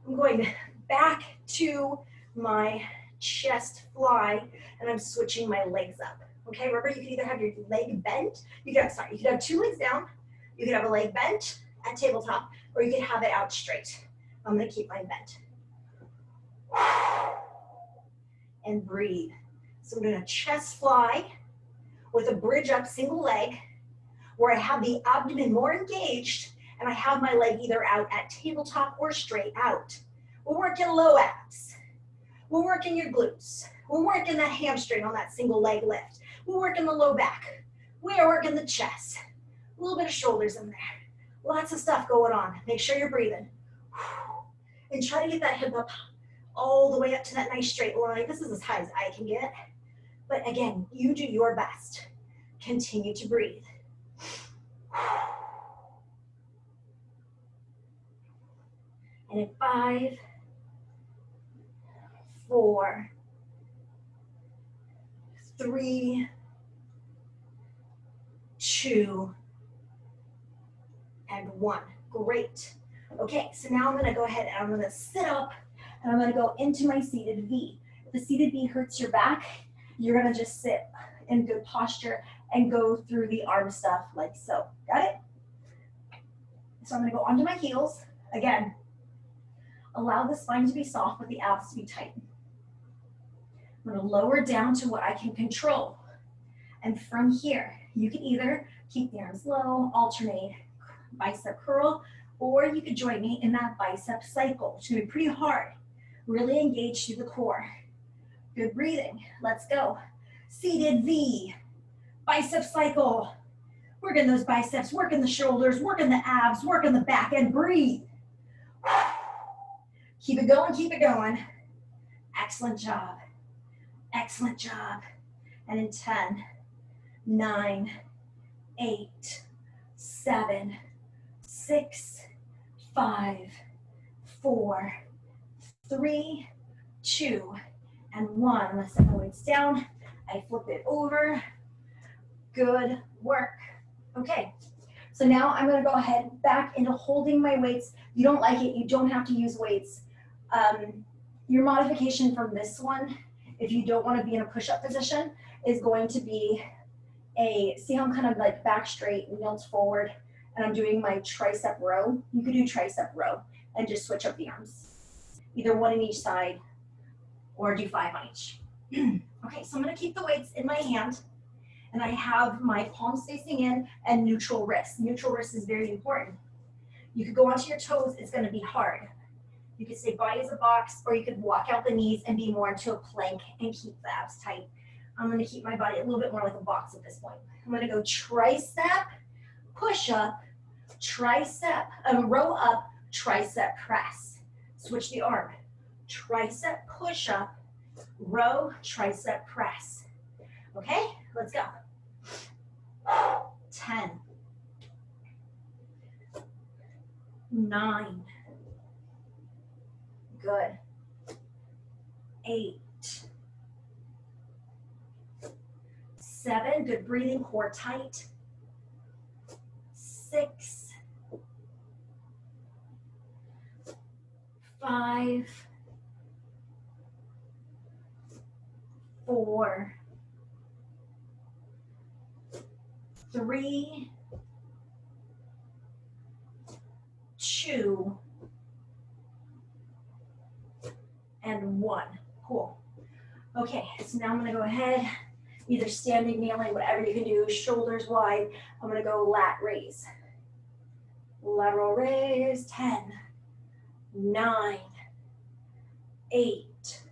I'm going back to my chest fly, and I'm switching my legs up. Okay, remember you can either have your leg bent, you could have two legs down, you could have a leg bent at tabletop, or you could have it out straight. I'm gonna keep mine bent. And breathe. So I'm gonna chest fly with a bridge up single leg, where I have the abdomen more engaged, and I have my leg either out at tabletop or straight out. We're working low abs. We're working your glutes. We're working that hamstring on that single leg lift. We're working the low back. We are working the chest. A little bit of shoulders in there. Lots of stuff going on. Make sure you're breathing. And try to get that hip up all the way up to that nice straight line. This is as high as I can get. But again, you do your best. Continue to breathe. And in 5, 4, 3, 2, and 1. Great. Okay, so now I'm gonna go ahead and I'm gonna sit up and I'm gonna go into my seated V. If the seated V hurts your back, you're gonna just sit in good posture and go through the arm stuff like so. Got it? So I'm gonna go onto my heels. Again, allow the spine to be soft, but the abs to be tight. I'm gonna lower down to what I can control. And from here, you can either keep the arms low, alternate bicep curl, or you could join me in that bicep cycle, which is gonna be pretty hard. Really engage through the core. Good breathing, let's go. Seated V, bicep cycle. Working those biceps, working the shoulders, working the abs, working the back end, breathe. Keep it going, keep it going. Excellent job. Excellent job. And in 10, 9, 8, 7, 6, 5, 4, 3, 2, and 1. I'm gonna set my weights down. I flip it over. Good work. Okay, so now I'm gonna go ahead back into holding my weights. If you don't like it, you don't have to use weights. Your modification from this one, if you don't wanna be in a push-up position, is going to be see how I'm kind of like back straight, kneeled forward, and I'm doing my tricep row. You could do tricep row and just switch up the arms. Either one in each side or do 5 on each. Okay, so I'm gonna keep the weights in my hand and I have my palms facing in and neutral wrist. Neutral wrist is very important. You could go onto your toes, it's gonna be hard. You could stay body as a box, or you could walk out the knees and be more into a plank and keep the abs tight. I'm gonna keep my body a little bit more like a box at this point. I'm gonna go tricep, push up, tricep, row up, tricep press. Switch the arm. Tricep push up, row, tricep press. Okay, let's go. 10, 9, good. 8, 7, good breathing, core tight. 6, 5, 4, 3, 2, and 1. Cool. Okay, so now I'm gonna go ahead, either standing, kneeling, whatever you can do, shoulders wide. I'm gonna go lat raise. Lateral raise, 10, 9, 8,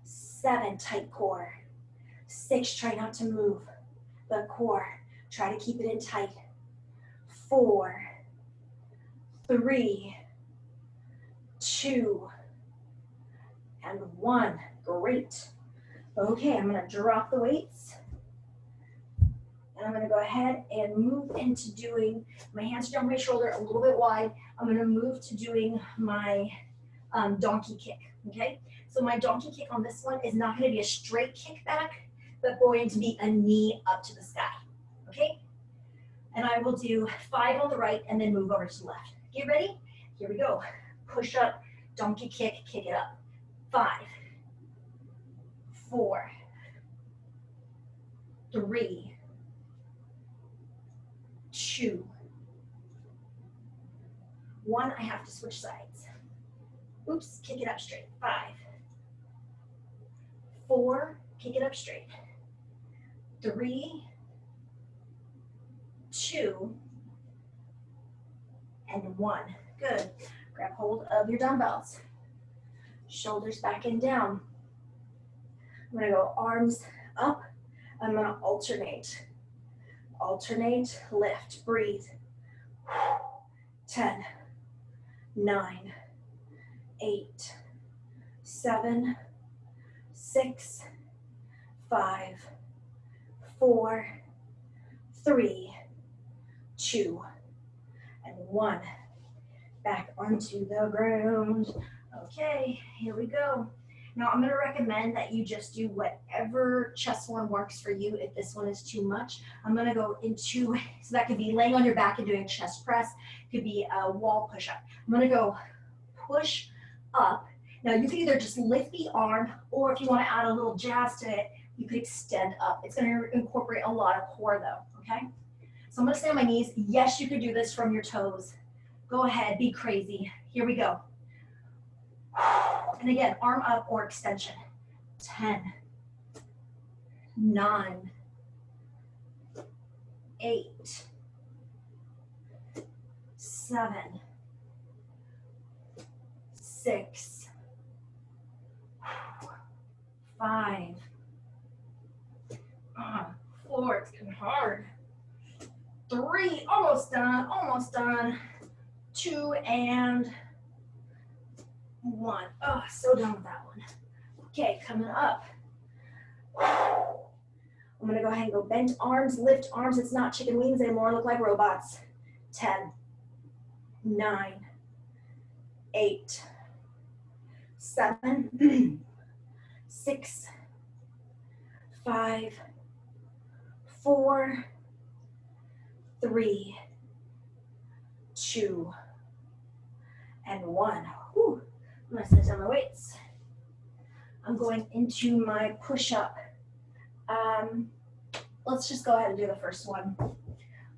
7, tight core. 6, try not to move the core. Try to keep it in tight. 4, 3, 2, and 1. Great. Okay, I'm gonna drop the weights. And I'm gonna go ahead and move into doing, my hands are down my shoulder a little bit wide. I'm gonna move to doing my donkey kick, okay? So my donkey kick on this one is not gonna be a straight kick back, but going to be a knee up to the sky, okay? And I will do 5 on the right and then move over to the left. Get ready? Here we go. Push up, donkey kick, kick it up. 5, 4, 3, 2, 1. I have to switch sides. Oops, kick it up straight. 5, 4, kick it up straight. 3, 2, and 1. Good. Grab hold of your dumbbells. Shoulders back and down. I'm gonna go arms up. I'm gonna alternate. Alternate, lift, breathe. 10, 9, 8, 7, 6, 5, 4, 3, 2, and 1. Back onto the ground. Okay, here we go. Now I'm going to recommend that you just do whatever chest one works for you. If this one is too much, I'm going to go into, so that could be laying on your back and doing chest press, could be a wall push-up. I'm going to go push up. Now you can either just lift the arm, or if you want to add a little jazz to it, you could extend up. It's going to incorporate a lot of core though, okay? So I'm going to stay on my knees. Yes, you could do this from your toes. Go ahead, be crazy. Here we go. And again, arm up or extension. 10, 9, 8, 7, 6, 5, 4, it's getting hard. 3, almost done, almost done. 2 and 1. Oh, so done with that one. Okay, coming up. I'm gonna go ahead and go bent arms, lift arms. It's not chicken wings anymore, look like robots. 10, 9, 8, 7, 6, 5, 4, 3, 2, and 1. Whew. I'm gonna set down my weights. I'm going into my push-up. Let's just go ahead and do the first one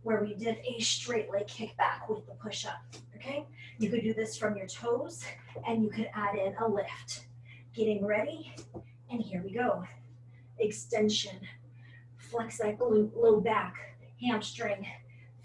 where we did a straight leg kick back with the push-up, okay? You could do this from your toes and you could add in a lift. Getting ready, and here we go. Extension, flex that glute, low back, hamstring,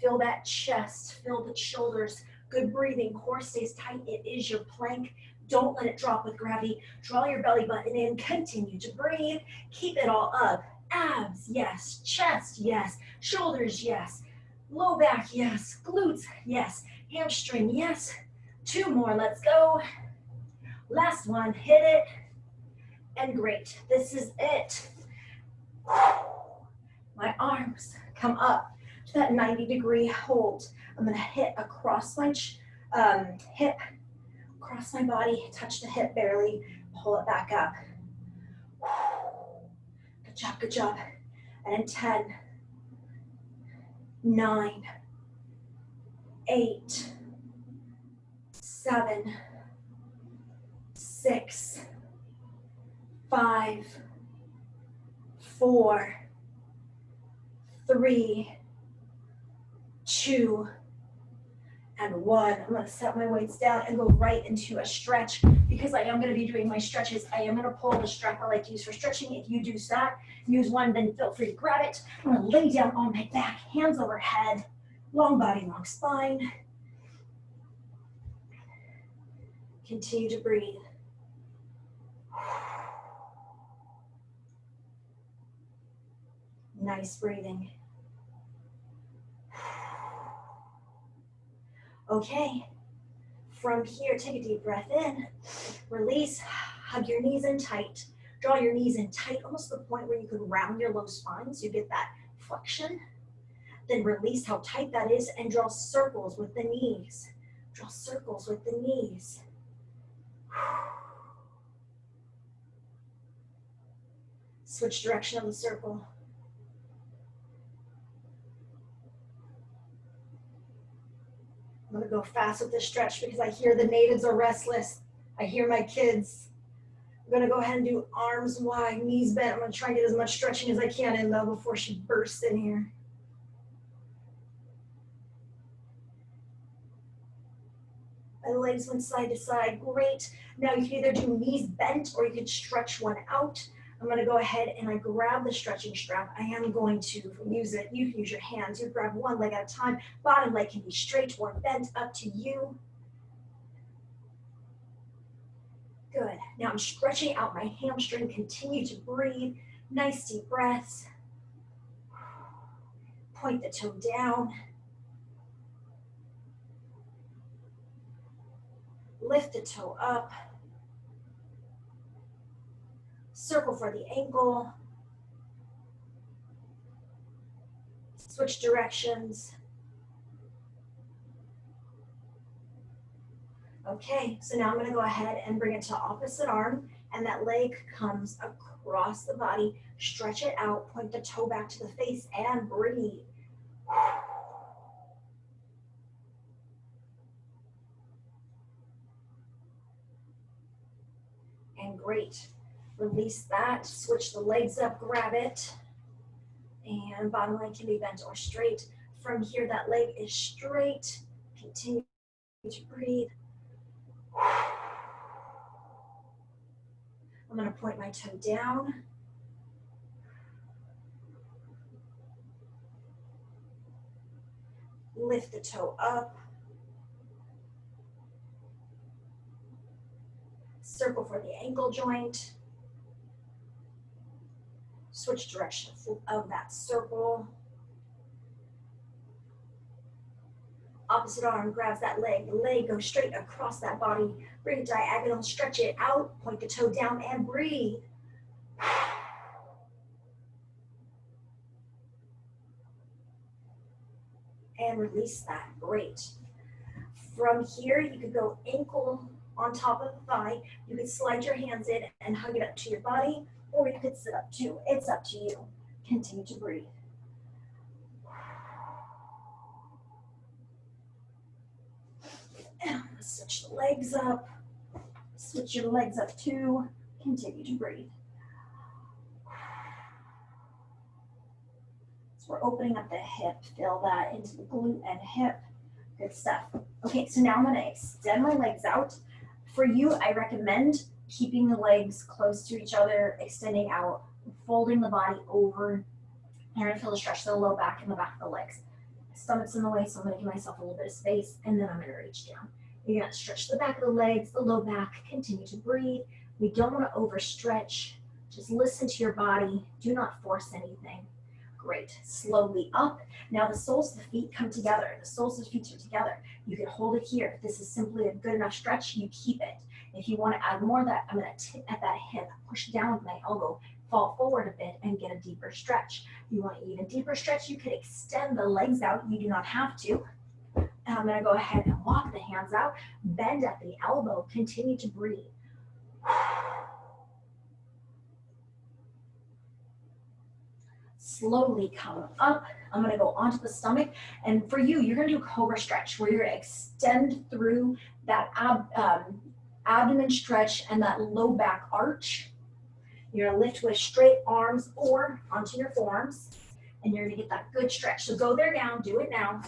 feel that chest, feel the shoulders, good breathing, core stays tight, it is your plank. Don't let it drop with gravity. Draw your belly button in, continue to breathe, keep it all up. Abs, yes. Chest, yes. Shoulders, yes. Low back, yes. Glutes, yes. Hamstring, yes. 2 more, let's go. Last one, hit it. And great, this is it. My arms come up to that 90-degree hold. I'm gonna hit across my hip, across my body, touch the hip barely, pull it back up. Good job. And 10, 9, 8, 7, 6, 5, 4, 3, 2, and 1. I'm going to set my weights down and go right into a stretch because I am going to be doing my stretches. I am going to pull the strap I like to use for stretching. If you do that, use one, then feel free to grab it. I'm going to lay down on my back, hands overhead, long body, long spine. Continue to breathe. Nice breathing. Okay, from here, take a deep breath in, release, hug your knees in tight, draw your knees in tight, almost to the point where you can round your low spine so you get that flexion. Then release how tight that is and draw circles with the knees. Draw circles with the knees. Switch direction of the circle. I'm gonna go fast with this stretch because I hear the natives are restless. I hear my kids. I'm gonna go ahead and do arms wide, knees bent. I'm gonna try and get as much stretching as I can in though before she bursts in here. My legs went side to side, great. Now you can either do knees bent or you can stretch one out. I'm gonna go ahead and I grab the stretching strap. I am going to use it. You can use your hands. You grab one leg at a time. Bottom leg can be straight or bent, up to you. Good. Now I'm stretching out my hamstring. Continue to breathe. Nice deep breaths. Point the toe down. Lift the toe up. Circle for the ankle. Switch directions. Okay, so now I'm gonna go ahead and bring it to opposite arm, and that leg comes across the body. Stretch it out, point the toe back to the face, and breathe. And great. Release that, switch the legs up, grab it, and bottom leg can be bent or straight. From here, that leg is straight. Continue to breathe. I'm gonna point my toe down. Lift the toe up. Circle for the ankle joint. Switch direction of that circle. Opposite arm grabs that leg. The leg goes straight across that body. Bring it diagonal, stretch it out, point the toe down and breathe. And release that, great. From here, you could go ankle on top of the thigh. You could slide your hands in and hug it up to your body, or you could sit up too. It's up to you. Continue to breathe. And I'm gonna switch the legs up. Switch your legs up too. Continue to breathe. So we're opening up the hip. Feel that into the glute and hip. Good stuff. Okay, so now I'm gonna extend my legs out. For you, I recommend keeping the legs close to each other, extending out, folding the body over. You're gonna feel the stretch to the low back and the back of the legs. Stomach's in the way, so I'm gonna give myself a little bit of space, and then I'm gonna reach down. You're gonna stretch the back of the legs, the low back, continue to breathe. We don't wanna overstretch. Just listen to your body. Do not force anything. Great. Slowly up. Now the soles of the feet come together. The soles of the feet are together. You can hold it here. If this is simply a good enough stretch, you keep it. If you want to add more of that, I'm going to tip at that hip, push down with my elbow, fall forward a bit, and get a deeper stretch. If you want an even deeper stretch, you could extend the legs out. You do not have to. And I'm going to go ahead and walk the hands out, bend at the elbow, continue to breathe. Slowly come up. I'm gonna go onto the stomach. And for you, you're gonna do a cobra stretch where you're gonna extend through that abdomen stretch and that low back arch. You're gonna lift with straight arms or onto your forearms. And you're gonna get that good stretch. So go there now, do it now.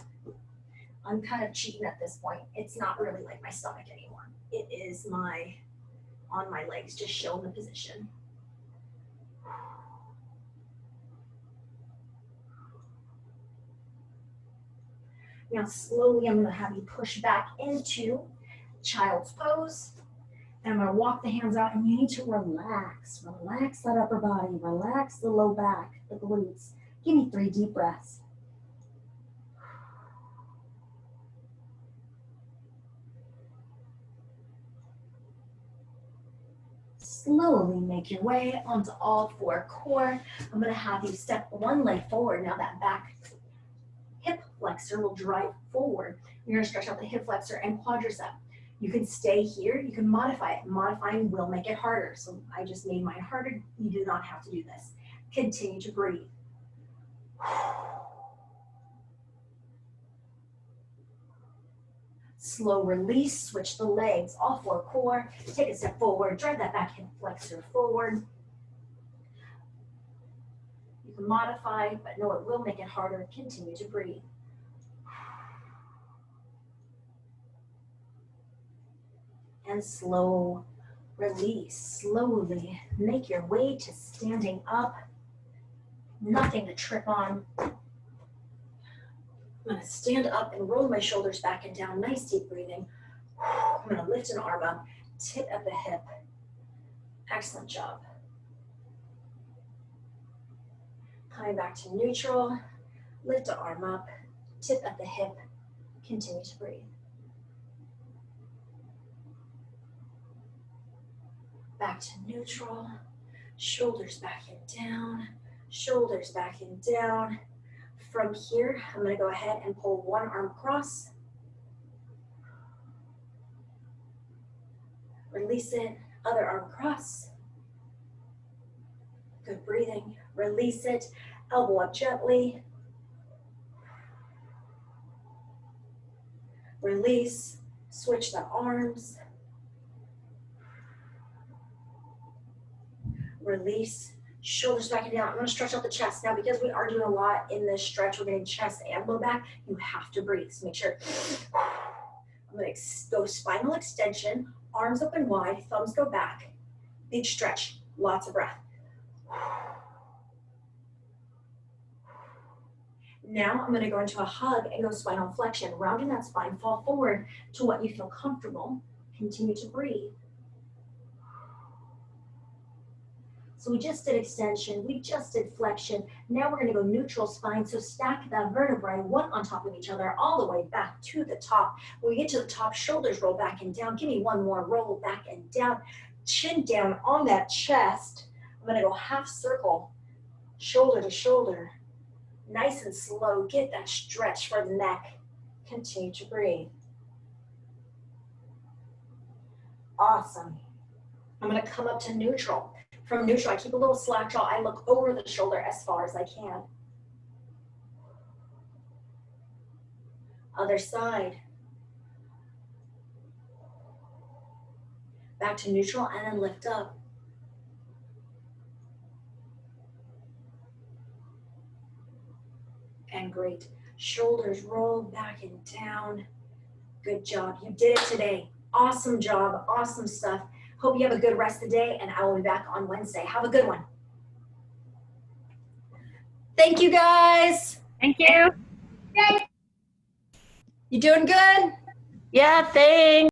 I'm kind of cheating at this point. It's not really like my stomach anymore. It is on my legs, just showing the position. Now slowly I'm gonna have you push back into child's pose. And I'm gonna walk the hands out and you need to relax. Relax that upper body, relax the low back, the glutes. Give me 3 deep breaths. Slowly make your way onto all 4 core. I'm gonna have you step one leg forward. Now that back flexor will drive forward. You're gonna stretch out the hip flexor and quadricep. You can stay here, you can modify it. Modifying will make it harder. So I just made mine harder. You do not have to do this. Continue to breathe. Slow release, switch the legs, all four core. Take a step forward, drive that back hip flexor forward. You can modify, but no, it will make it harder. Continue to breathe. And slow release. Slowly make your way to standing up. Nothing to trip on. I'm gonna stand up and roll my shoulders back and down. Nice deep breathing. I'm gonna lift an arm up, tip at the hip. Excellent job. Coming back to neutral, lift the arm up, tip at the hip, continue to breathe. Back to neutral, shoulders back and down, shoulders back and down. From here, I'm gonna go ahead and pull one arm across. Release it, other arm across. Good breathing, release it, elbow up gently. Release, switch the arms. Release, shoulders back and down. I'm gonna stretch out the chest. Now, because we are doing a lot in this stretch, we're getting chest and low back, you have to breathe. So make sure. I'm gonna go spinal extension, arms open wide, thumbs go back. Big stretch, lots of breath. Now I'm gonna go into a hug and go spinal flexion. Rounding that spine, fall forward to what you feel comfortable. Continue to breathe. So we just did extension, we just did flexion. Now we're gonna go neutral spine. So stack that vertebrae one on top of each other all the way back to the top. When we get to the top, shoulders roll back and down. Give me one more, roll back and down. Chin down on that chest. I'm gonna go half circle, shoulder to shoulder. Nice and slow, get that stretch for the neck. Continue to breathe. Awesome. I'm gonna come up to neutral. From neutral, I keep a little slack jaw. I look over the shoulder as far as I can. Other side. Back to neutral and then lift up. And great. Shoulders roll back and down. Good job. You did it today. Awesome job. Awesome stuff. Hope you have a good rest of the day, and I will be back on Wednesday. Have a good one. Thank you, guys. Thank you. You doing good? Yeah, thanks.